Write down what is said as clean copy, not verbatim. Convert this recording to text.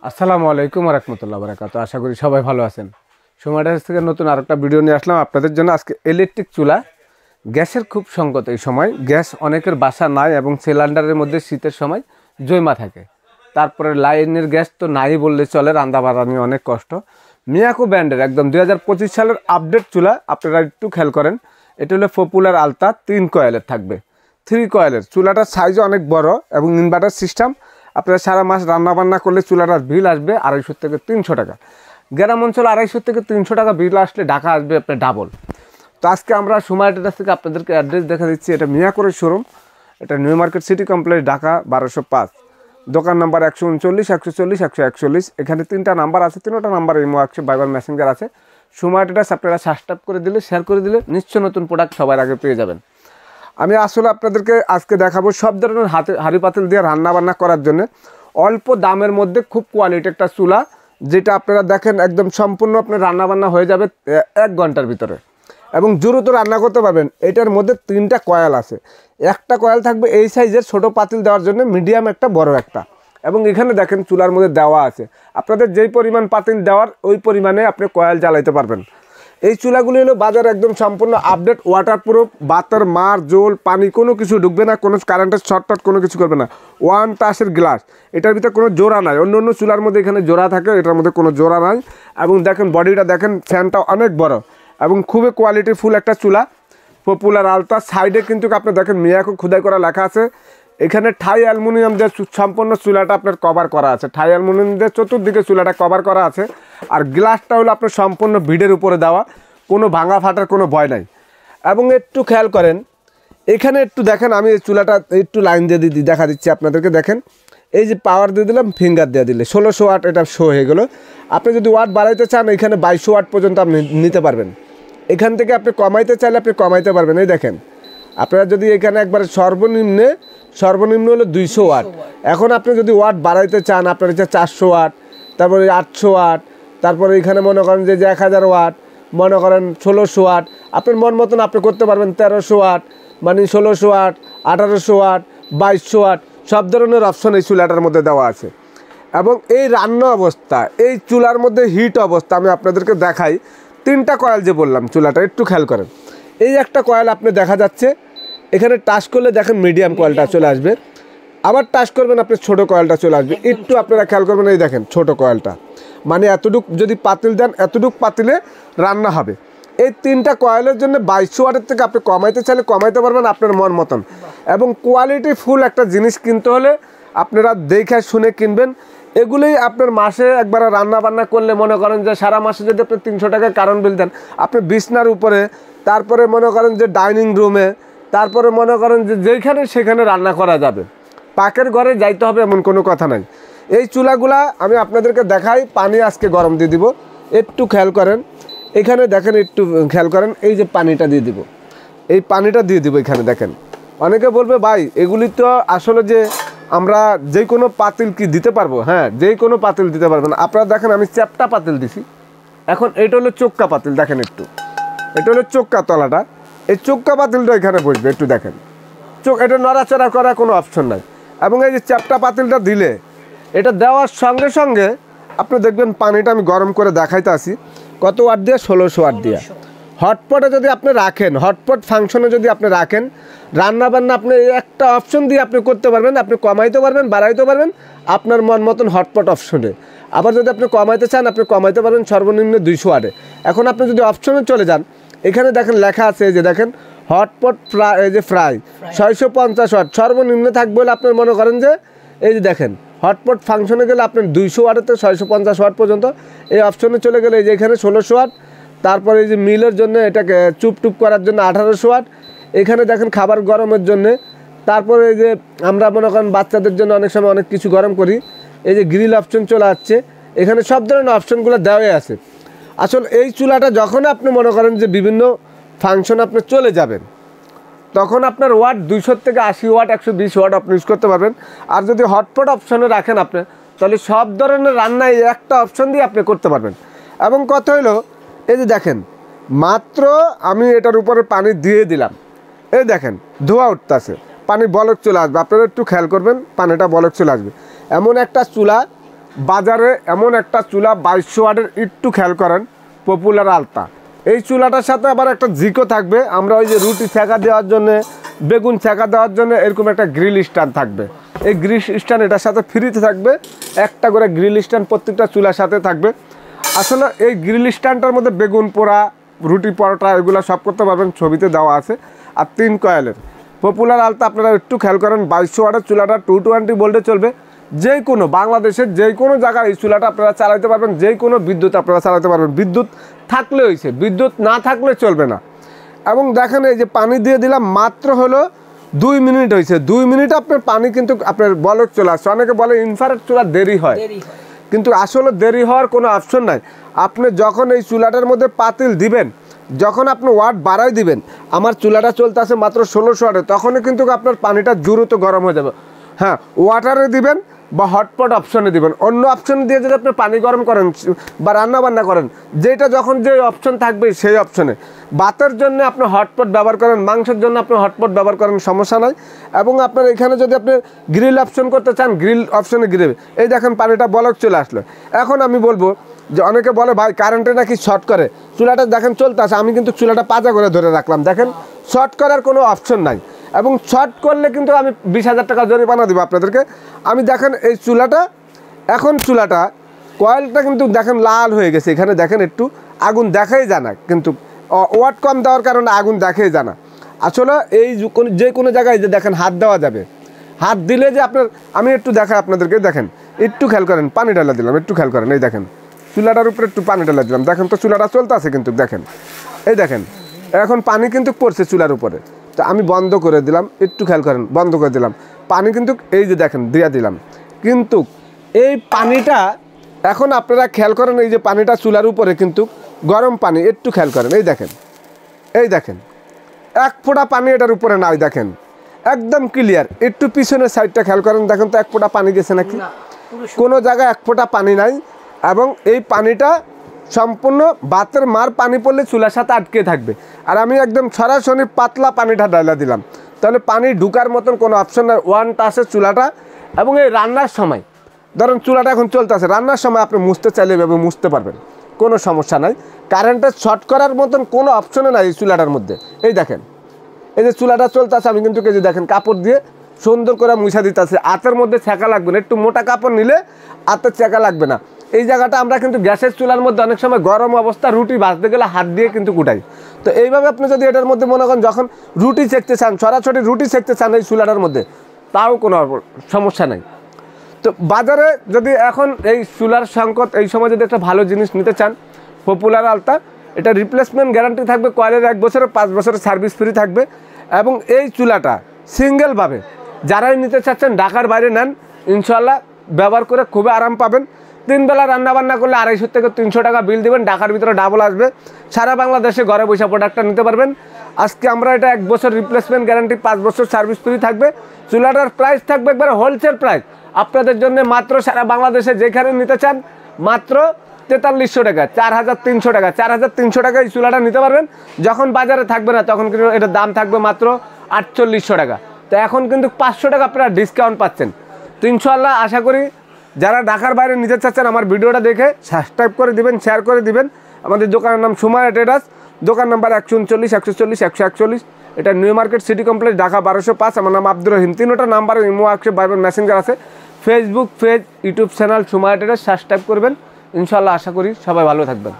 আসসালামু আলাইকুম ওয়া রাহমাতুল্লাহি ওয়া বারাকাতুহু। আশা করি সবাই ভালো আছেন। সময়টা থেকে নতুন আরেকটা ভিডিও নিয়ে আসলাম আপনাদের জন্য। আজকে ইলেকট্রিক চুলা, গ্যাসের খুব সংকট এই সময়। গ্যাস অনেকের বাসা নাই এবং সিলিন্ডারের মধ্যে শীতের সময় জমা থাকে। তারপরে লাইনের গ্যাস তো নাই বললে চলে, রান্না বান্না নিয়ে অনেক কষ্ট। মিয়াকো ব্র্যান্ডের একদম 2025 সালের আপডেট চুলা, আপনারা একটু খেয়াল করেন। এটা হলো পপুলার আলতা 3 কয়েলের থাকবে, 3 কয়েলের। চুলাটার সাইজও অনেক বড় এবং ইনভার্টার সিস্টেম। আপনারা সারা মাস রান্নাবান্না করলে চুলাটার বিল আসবে 250 থেকে 300 টাকা। গ্রাম অঞ্চলে 250 থেকে 300 টাকা বিল আসলে ঢাকা আসবে আপনার ডাবল। তো আজকে আমরা সময় ডেটা থেকে আপনাদেরকে অ্যাড্রেস দেখা দিচ্ছি। এটা মিয়াকোরের শোরুম, এটা new market city complex, Dhaka 1205। দোকান নাম্বার 139, 140, 141। এখানে 3টা নাম্বার আছে, 3টা নাম্বার ইমো আছে, ভাইবার মেসেঞ্জার আছে। সময় ডেটা আপনারা সাবস্ক্রাইব করে দিলে, শেয়ার করে দিলে নিশ্চয় নতুন প্রোডাক্ট সবার আগে পেয়ে যাবেন। আমি আসলে আপনাদেরকে আজকে দেখাবো সব ধরনের হাঁড়ি পাতিল দিয়ে রান্না বান্না করার জন্য অল্প দামের মধ্যে খুব কোয়ালিটি একটা চুলা, যেটা আপনারা দেখেন একদম সম্পূর্ণ আপনার রান্নাবান্না হয়ে যাবে 1 ঘন্টার ভিতরে এবং দ্রুত রান্না করতে পারবেন। এটার মধ্যে 3টা কয়েল আছে। একটা কয়েল থাকবে এই সাইজের ছোট পাতিল দেওয়ার জন্য, মিডিয়াম একটা, বড় একটা। এবং এখানে দেখেন চুলার মধ্যে দেওয়া আছে আপনাদের যেই পরিমাণ পাতিল দেওয়ার ওই পরিমাণে আপনি কয়েল জ্বালাইতে পারবেন। এই চুলাগুলি হলো বাজারে একদম সম্পূর্ণ আপডেট, ওয়াটারপ্রুফ, বাতার মার জল পানি কোনো কিছু ঢুকবে না, কোনো কারেন্টের শর্টকাট কোনো কিছু করবে না। 1 টাচের গ্লাস, এটার ভিতরে কোনো জোড়া নাই। অন্য অন্য চুলার মধ্যে এখানে জোড়া থাকে, এটার মধ্যে কোনো জোড়া নাই। এবং দেখেন বডিটা দেখেন, ফ্যানটা অনেক বড় এবং খুবই কোয়ালিটিফুল একটা চুলা, পপুলার আলতা। সাইডে কিন্তু আপনি দেখেন মিয়াকো খোদাই করা লেখা আছে। এখানে ঠাই অ্যালুমিনিয়াম দিয়ে সম্পূর্ণ চুলাটা আপনার কভার করা আছে। ঠাই অ্যালুমিনিয়াম দিয়ে চতুর্দিকে চুলাটা কভার করা আছে। আর গ্লাসটা হলো আপনার সম্পূর্ণ ভিডের উপরে দেওয়া, কোনো ভাঙা ফাটার কোনো ভয় নাই। এবং একটু খেয়াল করেন, এখানে একটু দেখেন, আমি এই চুলাটা একটু লাইন দিয়ে দেখা দিচ্ছি আপনাদেরকে। দেখেন এই যে পাওয়ার দিয়ে দিলাম, ফিঙ্গার দিয়ে দিলে 1600 ওয়াট এটা শো হয়ে গেলো। আপনি যদি ওয়াট বাড়াইতে চান এখানে 2200 ওয়াট পর্যন্ত আপনি নিতে পারবেন। এখান থেকে আপনি কমাইতে চাইলে আপনি কমাইতে পারবেন। এই দেখেন, আপনারা যদি এখানে একবারে সর্বনিম্ন হলো 200 ওয়াট। এখন আপনি যদি ওয়াট বাড়াইতে চান, আপনার হচ্ছে 400 ওয়াট, তারপরে 800 ওয়াট, তারপরে এখানে মনে করেন যে 1000 ওয়াট, মনে করেন 1600 ওয়াট, আপনার মন মতন আপনি করতে পারবেন। 1300 ওয়াট মানে 1600 ওয়াট, 1800 ওয়াট, 2200 ওয়াট, সব ধরনের অপশন এই চুলাটার মধ্যে দেওয়া আছে। এবং এই রান্না অবস্থা, এই চুলার মধ্যে হিট অবস্থা আমি আপনাদেরকে দেখাই। 3টা কয়েল যে বললাম চুলাটা, একটু খেয়াল করেন। এই একটা কয়েল আপনি দেখা যাচ্ছে, এখানে টাচ করলে দেখেন মিডিয়াম কয়েলটা চলে আসবে, আবার টাচ করবেন আপনি ছোটো কয়েলটা চলে আসবে। একটু আপনারা খেয়াল করবেন, এই দেখেন ছোটো কয়েলটা, মানে এতটুক যদি পাতিল দেন এতটুক পাতিলে রান্না হবে। এই 3টা কয়েলের জন্য 2200 ওয়াটের থেকে আপনি কমাইতে চাইলে কমাইতে পারবেন আপনার মন মতন। এবং কোয়ালিটি ফুল একটা জিনিস কিনতে হলে আপনারা দেখে শুনে কিনবেন। এগুলোই আপনার মাসে একবার রান্না বান্না করলে মনে করেন যে সারা মাসে যদি আপনি 300 টাকা কারেন্ট বিল দেন, আপনি বিছনার উপরে, তারপরে মনে করেন যে ডাইনিং রুমে, তারপরে মনে করেন যে যেখানে সেখানে রান্না করা যাবে। পাকের ঘরে যাইতে হবে এমন কোনো কথা নাই। এই চুলাগুলা আমি আপনাদেরকে দেখাই। পানি আজকে গরম দিয়ে দিব, একটু খেয়াল করেন। এখানে দেখেন, একটু খেয়াল করেন, এই যে পানিটা দিয়ে দিব, এই পানিটা দিয়ে দিব এখানে দেখেন। অনেকে বলবে ভাই এগুলি তো আসলে যে আমরা যে কোনো পাতিল কি দিতে পারবো? হ্যাঁ, যে কোনো পাতিল দিতে পারবেন। আপনারা দেখেন আমি চ্যাপটা পাতিল দিছি। এখন এটা হলো চোক্কা পাতিল, দেখেন একটু, এটা হলো চোক্কা তলাটা। এই চোক্কা পাতিলটা এখানে বসবে, একটু দেখেন। এটা নড়াচড়া করার কোনো অপশন নাই। এবং এই যে চ্যাপটা পাতিলটা দিলে, এটা দেওয়ার সঙ্গে সঙ্গে আপনি দেখবেন পানিটা আমি গরম করে দেখাইতে আসি। কত ওয়াট দিয়ে? 1600 ওয়াট দিয়ে। হটপটে যদি আপনি রাখেন, হটপট ফাংশনে যদি আপনি রাখেন, রান্নাবান্না আপনি একটা অপশন দিয়ে আপনি করতে পারবেন। আপনি কমাইতে পারবেন, বাড়াইতে পারবেন আপনার মন মতন হটপট অপশনে। আবার যদি আপনি কমাইতে চান আপনি কমাইতে পারবেন সর্বনিম্ন 200 ওয়াটে। এখন আপনি যদি অপশনে চলে যান, এখানে দেখেন লেখা আছে, এই যে দেখেন হটপট ফ্রাই, এই যে ফ্রাই 650 ওয়াট সর্বনিম্ন থাকবে বলে আপনার মনে করেন যে, এই যে দেখেন হটপট ফাংশনে গেলে আপনার 200 ওয়াটের থেকে 650 ওয়াট পর্যন্ত এই অপশনে চলে গেলে, এই যে এখানে 1600 ওয়াট। তারপরে এই যে মিলের জন্য, এটাকে চুপটুপ করার জন্য 1800 ওয়াট। এখানে দেখেন খাবার গরমের জন্যে। তারপরে এই যে আমরা মনে করেন বাচ্চাদের জন্য অনেক সময় অনেক কিছু গরম করি, এই যে গ্রিল অপশন চলে আসছে। এখানে সব ধরনের অপশনগুলো দেওয়াই আছে। আসলে এই চুলাটা যখন আপনি মনে করেন যে বিভিন্ন ফাংশন আপনি চলে যাবেন, তখন আপনার ওয়াট 200 থেকে 80 ওয়াট, 120 ওয়াট আপনি ইউজ করতে পারবেন। আর যদি হটপট অপশনে রাখেন আপনি, তাহলে সব ধরনের রান্নায় একটা অপশন দিয়ে আপনি করতে পারবেন। এবং কথা হলো, এই যে দেখেন মাত্র আমি এটার উপরে পানি দিয়ে দিলাম, এই দেখেন ধোয়া উঠতেছে, পানি বলক চলে আসবে। আপনারা একটু খেয়াল করবেন, পানিটা বলক চলে আসবে। এমন একটা চুলা বাজারে এমন একটা চুলা 2200 ওয়াটের, একটু খেয়াল করেন, পপুলার আলতা। এই চুলাটার সাথে আবার একটা জিকো থাকবে, আমরা ওই যে রুটি ছেঁকা দেওয়ার জন্য, বেগুন ছেঁকা দেওয়ার জন্য এরকম একটা গ্রিল স্ট্যান্ড থাকবে। এই গ্রিল স্ট্যান্ড এটার সাথে ফ্রিতে থাকবে, একটা করে গ্রিল স্ট্যান্ড প্রত্যেকটা চুলার সাথে থাকবে। আসলে এই গ্রিল স্ট্যান্ডটার মধ্যে বেগুন পোড়া, রুটি পরোটা এগুলো সব করতে পারবেন, ছবিতে দেওয়া আছে। আর 3 কয়েলের পপুলার আলতা আপনারা একটু খেয়াল করেন, 2200 ওয়াটের চুলাটা 220 ভোল্টে চলবে। যে কোনো বাংলাদেশের যে কোনো জায়গায় এই চুলাটা আপনারা চালাতে পারবেন, যে কোনো বিদ্যুৎ আপনারা চালাতে পারবেন। বিদ্যুৎ থাকলে হয়েছে, বিদ্যুৎ না থাকলে চলবে না। এবং দেখেন এই যে পানি দিয়ে দিলাম, মাত্র হলো 2 মিনিট হয়েছে। 2 মিনিট আপনার পানি কিন্তু আপনার বলক চলে আসছে। অনেকে বলে ইনফ্রারেড চুলা দেরি হয়, কিন্তু আসলে দেরি হওয়ার কোনো অপশন নাই। আপনি যখন এই চুলাটার মধ্যে পাতিল দিবেন, যখন আপনি ওয়াট বাড়াই দিবেন, আমার চুলাটা চলতে আছে মাত্র 1600 ওয়াটে, তখনই কিন্তু আপনার পানিটা দ্রুত গরম হয়ে যাবে। হ্যাঁ, ওয়াটারে দিবেন বা হটপট অপশনে দিবেন। অন্য অপশন দিয়ে যদি আপনি পানি গরম করেন বা রান্না বান্না করেন, যেটা যখন যে অপশন থাকবে সেই অপশনে, ভাতের জন্য আপনি হটপট ব্যবহার করেন, মাংসের জন্য আপনি হটপট ব্যবহার করেন, সমস্যা নাই। এবং আপনার এখানে যদি আপনি গ্রিল অপশন করতে চান, গ্রিল অপশনে গ্রিল। এই দেখেন পানিটা বলক চলে আসলো। এখন আমি বলবো যে অনেকে বলে ভাই কারেন্টে নাকি শর্ট করে, চুলাটা দেখেন চলতে আছে, আমি কিন্তু চুলাটা পাজা করে ধরে রাখলাম, দেখেন শর্ট করার কোনো অপশন নাই। এবং শর্ট করলে কিন্তু আমি 20,000 টাকা জরিমানা দিব আপনাদেরকে। আমি দেখেন এই চুলাটা, এখন চুলাটা কয়েলটা কিন্তু দেখেন লাল হয়ে গেছে, এখানে দেখেন একটু আগুন দেখাই জানা, কিন্তু ওয়াট কম দেওয়ার কারণে আগুন দেখাই জানা। আসলে এই যে কোনো জায়গায় যে দেখেন হাত দেওয়া যাবে, হাত দিলে যে আপনার, আমি একটু দেখাই আপনাদেরকে, দেখেন একটু খেয়াল করেন, পানি ঢালা দিলাম, একটু খেয়াল করেন, এই দেখেন চুলাটার উপরে একটু পানি ঢালা দিলাম, দেখেন তো চুলাটা চলতে আছে কিন্তু, দেখেন এই দেখেন এখন পানি কিন্তু পড়ছে চুলার উপরে। তো আমি বন্ধ করে দিলাম, একটু খেয়াল করেন, বন্ধ করে দিলাম, পানি কিন্তু এই যে দেখেন দিয়ে দিলাম, কিন্তু এই পানিটা এখন আপনারা খেয়াল করেন, এই যে পানিটা চুলার উপরে কিন্তু গরম পানি, একটু খেয়াল করেন, এই দেখেন, এই দেখেন এক ফোঁটা পানি এটার উপরে নাই, দেখেন একদম ক্লিয়ার। একটু পিছনের সাইডটা খেয়াল করেন, দেখেন তো এক ফোঁটা পানি গেছে নাকি, কোনো জায়গায় এক ফোঁটা পানি নাই। এবং এই পানিটা সম্পূর্ণ ভাতের মার পানি পড়লে চুলার সাথে আটকে থাকবে। আর আমি একদম সরাসরি পাতলা পানিটা ডালা দিলাম, তাহলে পানি ঢুকার মতন কোনো অপশন নাই, ওয়ান টাচে চুলাটা। এবং এই রান্নার সময় ধরেন চুলাটা এখন চলতেছে, রান্নার সময় আপনি মুছতে চাইলে এভাবে মুছতে পারবেন, কোনো সমস্যা নাই। কারেন্টের শর্ট করার মতন কোনো অপশনে নাই এই চুলাটার মধ্যে। এই দেখেন এই যে চুলাটা চলতেছে, আমি কিন্তু এই যে দেখেন কাপড় দিয়ে সুন্দর করে মুছা দিতেছে, হাতের মধ্যে ছেঁকা লাগবে না, একটু মোটা কাপড় নিলে হাতের ছেঁকা লাগবে না। এই জায়গাটা আমরা কিন্তু গ্যাসের চুলার মধ্যে অনেক সময় গরম অবস্থা রুটি ভাজতে গেলে হাত দিয়ে কিন্তু কুটাই। তো এইভাবে আপনি যদি এটার মধ্যে মনে করেন যখন রুটি সেঁকতে চান, সরাসরি রুটি সেঁকতে চান এই চুলাটার মধ্যে, তাও কোনো সমস্যা নেই। তো বাজারে যদি এখন এই চুলার সংকট, এই সময় যদি একটা ভালো জিনিস নিতে চান, পপুলার আলতা, এটা রিপ্লেসমেন্ট গ্যারান্টি থাকবে, কয়েলের 1 বছরের 5 বছরের সার্ভিস ফ্রি থাকবে। এবং এই চুলাটা সিঙ্গেলভাবে যারাই নিতে চাচ্ছেন ঢাকার বাইরে নেন, ইনশাল্লাহ ব্যবহার করে খুবই আরাম পাবেন। 3 বেলা রান্নাবান্না করলে 250 থেকে 300 টাকা বিল দেবেন, ঢাকার ভিতরে ডাবল আসবে। সারা বাংলাদেশে ঘরে বসে প্রোডাক্টটা নিতে পারবেন। আজকে আমরা এটা 1 বছর রিপ্লেসমেন্ট গ্যারান্টি, 5 বছর সার্ভিস ফ্রি থাকবে। চুলাটার প্রাইস থাকবে একবারে হোলসেল প্রাইস আপনাদের জন্য, মাত্র সারা বাংলাদেশে যেখানে নিতে চান মাত্র 4300 টাকা, 4300 টাকা, 4300 টাকা এই চুলাটা নিতে পারবেন। যখন বাজারে থাকবে না তখন কিন্তু এটার দাম থাকবে মাত্র 4800 টাকা। তো এখন কিন্তু 500 টাকা আপনারা ডিসকাউন্ট পাচ্ছেন। তো ইনশাল্লাহ আশা করি যারা ঢাকার বাইরে নিতে চাচ্ছেন আমার ভিডিওটা দেখে সাবস্ক্রাইব করে দিবেন, শেয়ার করে দিবেন। আমাদের দোকানের নাম সুমাইয়া ট্রেডার্স, দোকান নাম্বার 139 140 141, এটা new market city complex, Dhaka 1205। আমার নাম আব্দুর রহিম। 3টা নাম্বারে ইমো, হোয়াটসঅ্যাপ, ভাইবার, মেসেঞ্জার আছে। Facebook page, YouTube channel Sumaiya traders subscribe করবেন। ইনশাল্লাহ আশা করি সবাই ভালো থাকবেন।